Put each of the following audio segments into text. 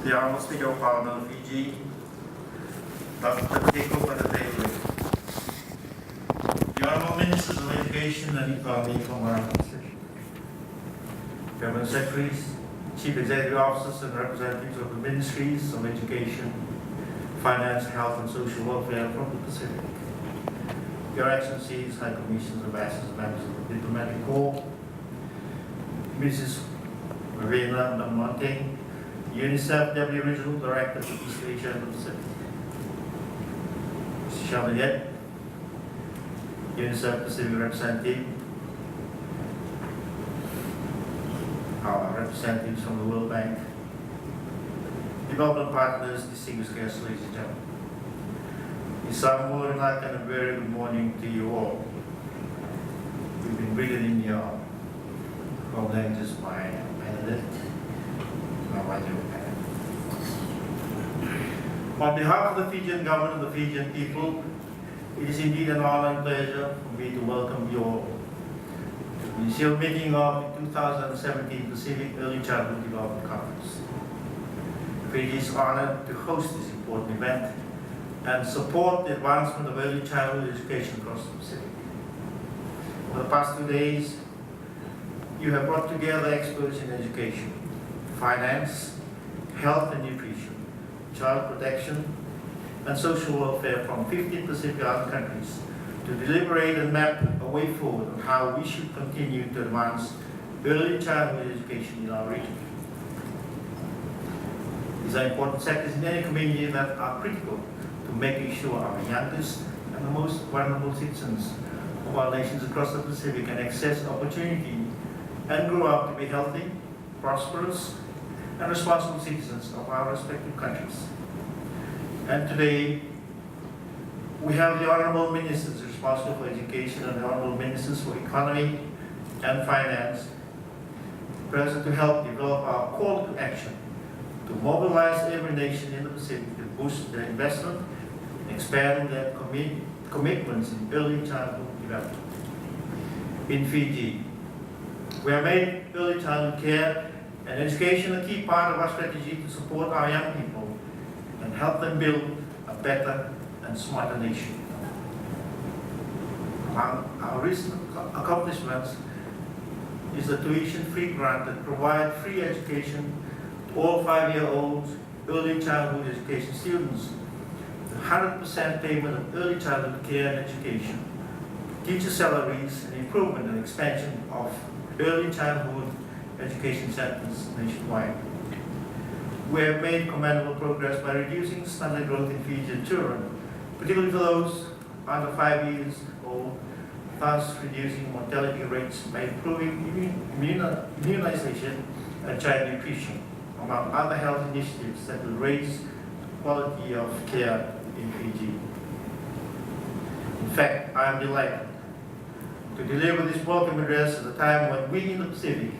the Honourable Speaker of Parliament of Fiji, Dr. Teko Patatele, the Honourable Ministers of Education and Economy from our Pacific, Government Secretaries, Chief Executive Officers and representatives of the Ministries of Education, Finance, Health and Social Welfare from the Pacific, Your Excellencies, High Commissioners, Ambassadors, members of the Diplomatic Corps, Mrs. Marina Monte, UNICEF Deputy Regional Director for East Asia and the Pacific, Mr. Chevalier, UNICEF Pacific Representative, our representatives from the World Bank, development partners, distinguished guests, ladies and gentlemen. Isamuorinat and a very good morning to you all. We've been greeted in your home languages by Benedict. On behalf of the Fijian government and the Fijian people, it is indeed an honor and pleasure for me to welcome you all to the initial meeting of the 2017 Pacific Early Childhood Development Conference. Fiji is honored to host this important event and support the advancement of early childhood education across the Pacific. Over the past 2 days, you have brought together experts in education, finance, health and nutrition, child protection, and social welfare from 15 Pacific Island countries to deliberate and map a way forward on how we should continue to advance early childhood education in our region. These are important sectors in any community that are critical to making sure our youngest and the most vulnerable citizens of our nations across the Pacific can access opportunity and grow up to be healthy, prosperous, and responsible citizens of our respective countries. And today, we have the Honourable Ministers responsible for education and the Honourable Ministers for economy and finance present to help develop our call to action to mobilize every nation in the Pacific to boost their investment and expand their commitments in early childhood development. In Fiji, we have made early childhood care and education a key part of our strategy to support our young people and help them build a better and smarter nation. Among our recent accomplishments is the tuition-free grant that provides free education to all 5-year-olds early childhood education students, the 100% payment of early childhood care and education, teacher salaries, and improvement and expansion of early childhood education centers nationwide. We have made commendable progress by reducing standard growth in Fijian children, particularly for those under 5 years old, thus reducing mortality rates by improving immunization and child nutrition, among other health initiatives that will raise the quality of care in Fiji. In fact, I am delighted to deliver this welcome address at a time when we in the Pacific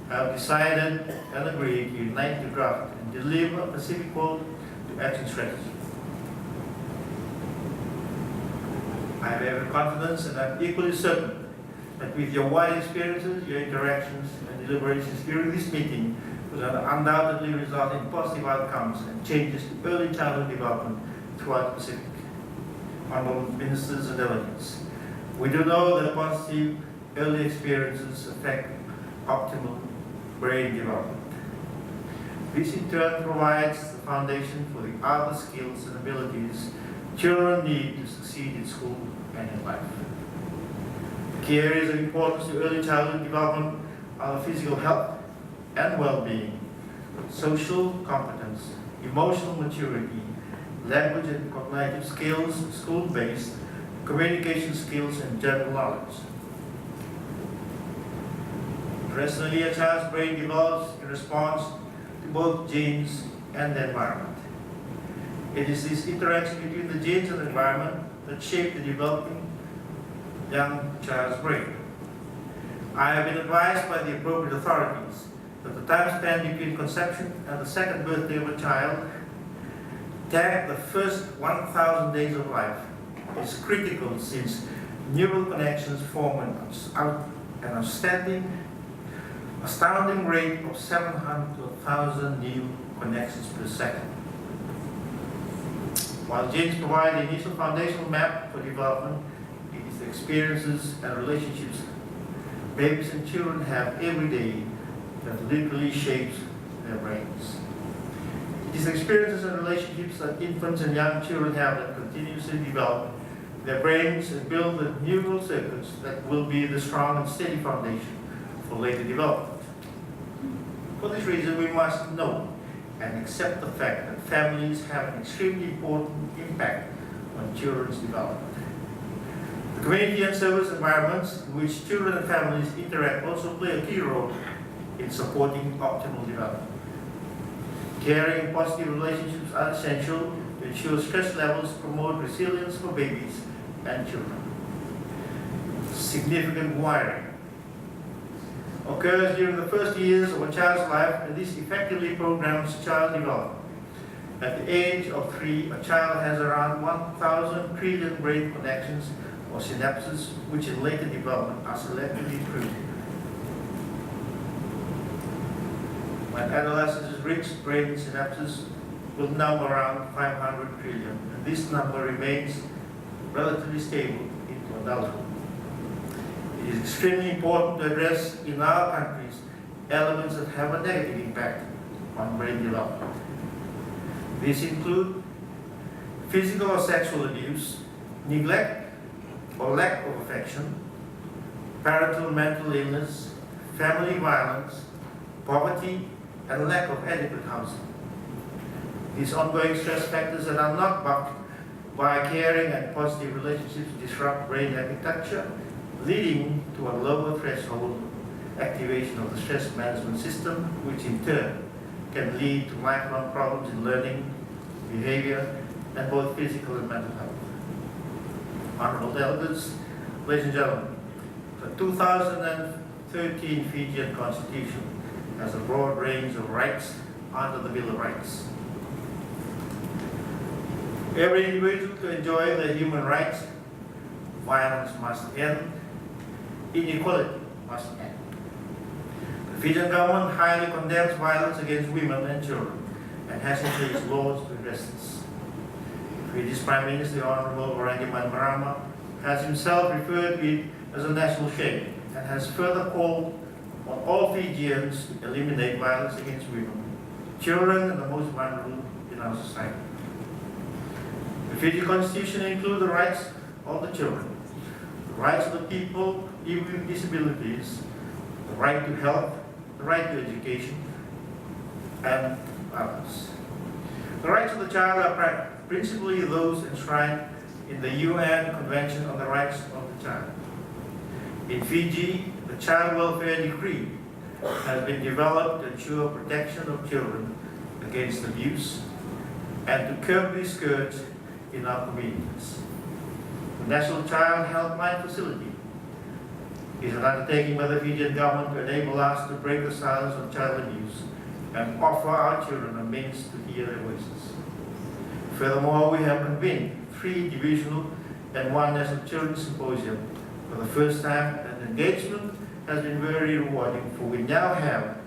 have decided and agreed to unite to draft and deliver a Pacific Call to Action strategy. I have every confidence and I'm equally certain that with your wide experiences, your interactions and deliberations during this meeting will undoubtedly result in positive outcomes and changes to early childhood development throughout the Pacific. Honourable Ministers and Delegates, we do know that positive early experiences affect optimal brain development. This in turn provides the foundation for the other skills and abilities children need to succeed in school and in life. The key areas of importance to early childhood development are physical health and well-being, social competence, emotional maturity, language and cognitive skills, school-based, communication skills, and general knowledge. Interestingly, a child's brain develops in response to both genes and the environment. It is this interaction between the genes and the environment that shape the developing young child's brain. I have been advised by the appropriate authorities that the time span between conception and the second birthday of a child, tag the first 1,000 days of life, is critical since neural connections form an astounding rate of 700 to 1,000 new connections per second. While genes provide the initial foundational map for development, it is the experiences and relationships babies and children have every day that literally shapes their brains. It is experiences and relationships that infants and young children have that continuously develop their brains and build the neural circuits that will be the strong and steady foundation for later development. For this reason, we must know and accept the fact that families have an extremely important impact on children's development. The community and service environments in which children and families interact also play a key role in supporting optimal development. Caring and positive relationships are essential to ensure stress levels promote resilience for babies and children. Significant wiring occurs during the first years of a child's life, and this effectively programs child development. At the age of 3, a child has around 1,000 trillion brain connections or synapses, which in later development are selectively pruned. When adolescents reach brain synapses will number around 500 trillion, and this number remains relatively stable into adulthood. It is extremely important to address in our countries elements that have a negative impact on brain development. These include physical or sexual abuse, neglect or lack of affection, parental mental illness, family violence, poverty, and lack of adequate housing. These ongoing stress factors that are not bucked by caring and positive relationships disrupt brain architecture, leading to a lower threshold activation of the stress management system, which in turn can lead to lifelong problems in learning, behavior, and both physical and mental health. Honorable delegates, ladies and gentlemen, the 2013 Fijian Constitution has a broad range of rights under the Bill of Rights. Every individual to enjoy their human rights, violence must end, inequality must end. The Fijian government highly condemns violence against women and children and has in place laws to address this. Fiji's Prime Minister, the Honorable Orangi Manmarama, has himself referred to it as a national shame and has further called on all Fijians to eliminate violence against women, children, and the most vulnerable in our society. The Fiji Constitution includes the rights of the children, the rights of the people, even with disabilities, the right to health, the right to education, and others. The rights of the child are principally those enshrined in the UN Convention on the Rights of the Child. In Fiji, the Child Welfare Decree has been developed to ensure protection of children against abuse and to curb this scourge in our communities. The National Child Helpline Facility is an undertaking by the Fijian government to enable us to break the silence on child abuse and offer our children a means to hear their voices. Furthermore, we have convened 3 divisional and 1 national children's symposium for the first time, and engagement has been very rewarding, for we now have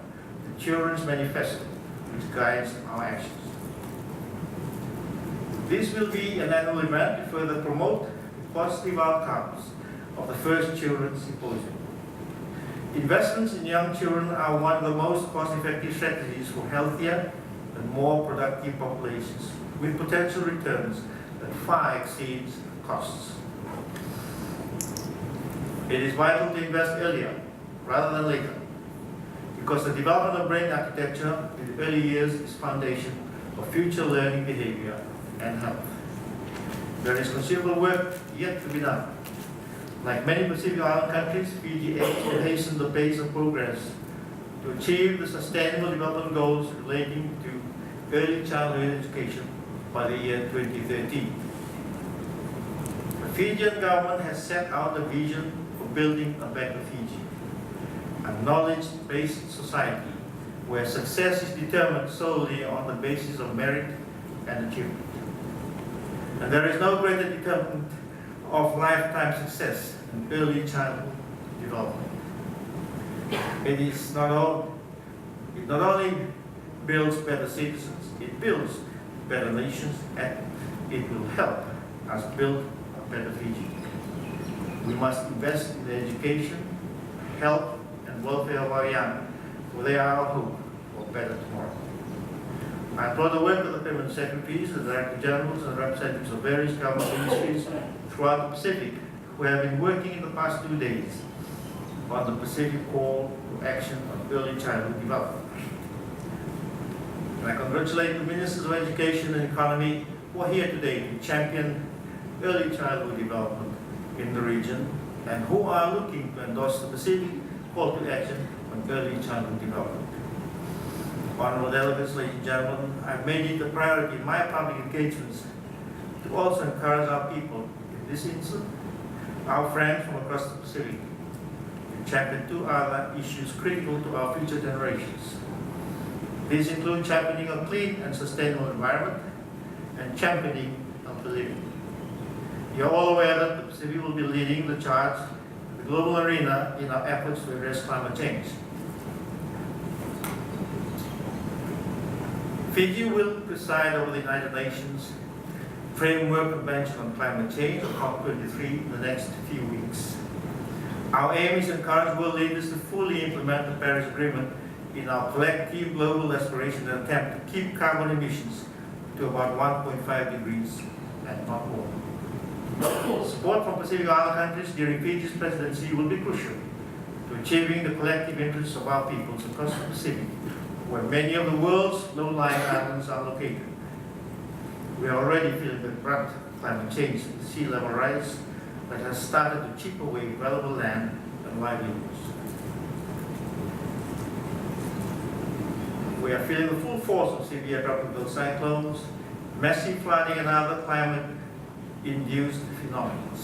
the Children's Manifesto, which guides our actions. This will be an annual event to further promote the positive outcomes of the first Children's Symposium. Investments in young children are one of the most cost-effective strategies for healthier and more productive populations, with potential returns that far exceeds costs. It is vital to invest earlier rather than later, because the development of brain architecture in the early years is foundation of future learning behavior and health. There is considerable work yet to be done. Like many Pacific Island countries, Fiji aims to hasten the pace of progress to achieve the Sustainable Development Goals relating to early childhood education by the year 2013. The Fijian government has set out a vision for building a better Fiji, a knowledge-based society where success is determined solely on the basis of merit and achievement. And there is no greater determinant of lifetime success in early childhood development. It not only builds better citizens, it builds better nations, and it will help us build a better Fiji. We must invest in the education, health, and welfare of our young, for they are our hope for a better tomorrow. I applaud the work of the permanent secretaries, the director generals, and representatives of various government ministries throughout the Pacific who have been working in the past 2 days on the Pacific Call to Action on Early Childhood Development. And I congratulate the Ministers of Education and Economy who are here today to champion early childhood development in the region and who are looking to endorse the Pacific Call to Action on Early Childhood Development. Honorable delegates, ladies and gentlemen, I've made it a priority in my public engagements to also encourage our people, in this instance, our friends from across the Pacific, to champion 2 other issues critical to our future generations. These include championing a clean and sustainable environment and championing healthy living. You are all aware that the Pacific will be leading the charge in the global arena in our efforts to address climate change. Fiji will preside over the United Nations Framework Convention on Climate Change, or COP23, in the next few weeks. Our aim is to encourage world leaders to fully implement the Paris Agreement in our collective global aspiration and attempt to keep carbon emissions to about 1.5 degrees and not more. Support from Pacific Island countries during Fiji's presidency will be crucial to achieving the collective interests of our peoples across the Pacific, where many of the world's low-lying islands are located. We are already feeling the brunt of climate change and sea level rise that has started to chip away valuable land and livelihoods. We are feeling the full force of severe tropical cyclones, massive flooding, and other climate-induced phenomena.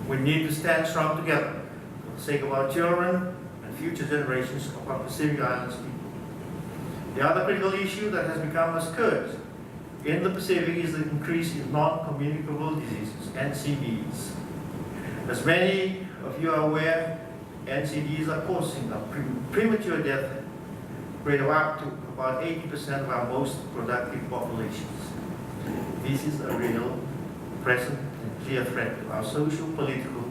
We need to stand strong together for the sake of our children and future generations of our Pacific Islands people. The other critical issue that has become a scourge in the Pacific is the increase in non-communicable diseases, NCDs. As many of you are aware, NCDs are causing a premature death rate of up to about 80% of our most productive populations. This is a real, present, and clear threat to our social, political,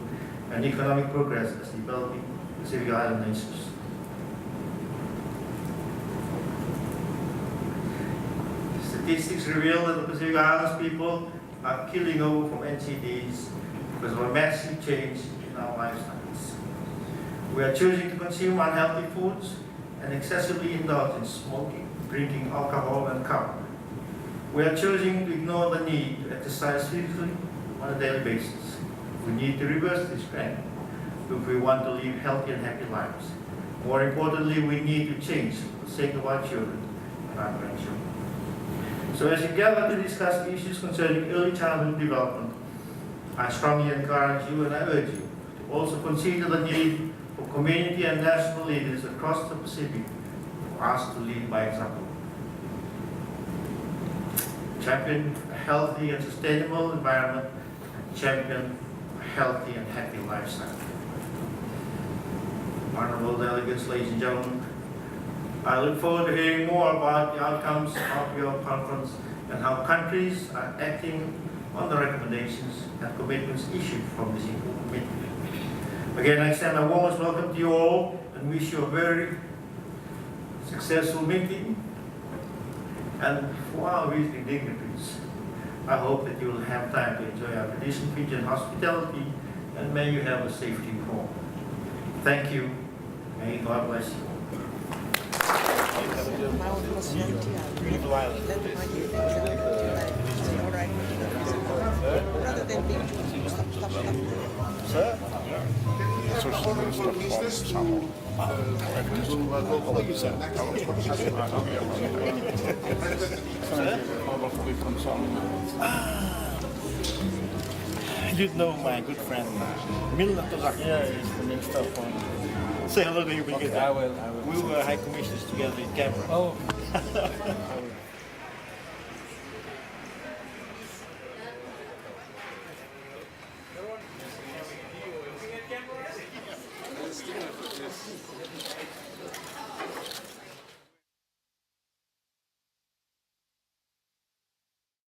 and economic progress as developing Pacific Island nations. Statistics reveal that the Pacific Islands people are killing over from NCDs because of a massive change in our lifestyles. We are choosing to consume unhealthy foods and excessively indulge in smoking, drinking alcohol, and coffee. We are choosing to ignore the need to exercise physically on a daily basis. We need to reverse this trend if we want to live healthy and happy lives. More importantly, we need to change for the sake of our children and our grandchildren. So as we gather to discuss issues concerning early childhood development, I strongly encourage you and I urge you to also consider the need for community and national leaders across the Pacific for us to lead by example. Champion a healthy and sustainable environment, and champion a healthy and happy lifestyle. Honorable delegates, ladies and gentlemen, I look forward to hearing more about the outcomes of your conference and how countries are acting on the recommendations and commitments issued from this important meeting. Again, I extend my warmest welcome to you all and wish you a very successful meeting. And for our visiting dignitaries, I hope that you will have time to enjoy our traditional Fijian hospitality, and may you have a safe trip home. Thank you. May God bless you. Sir? Social Minister Paul Channel. You know my good friend Milna Tozakia is the minister from. Say hello to you because I will. we were high commissioners together in Canberra. Oh.